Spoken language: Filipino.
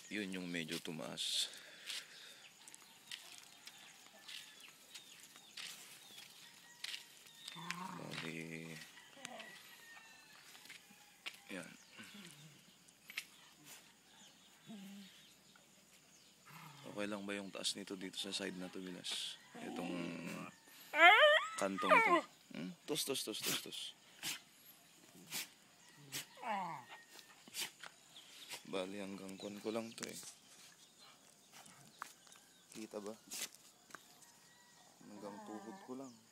Yun yung medyo tumaas. Bali, yan. Okay lang ba yung taas nito dito sa side na to, Bilas? Itong kantong ito. Tos. Bali, hanggang kon ko lang to eh. Kita ba? Hanggang tuhod ko lang.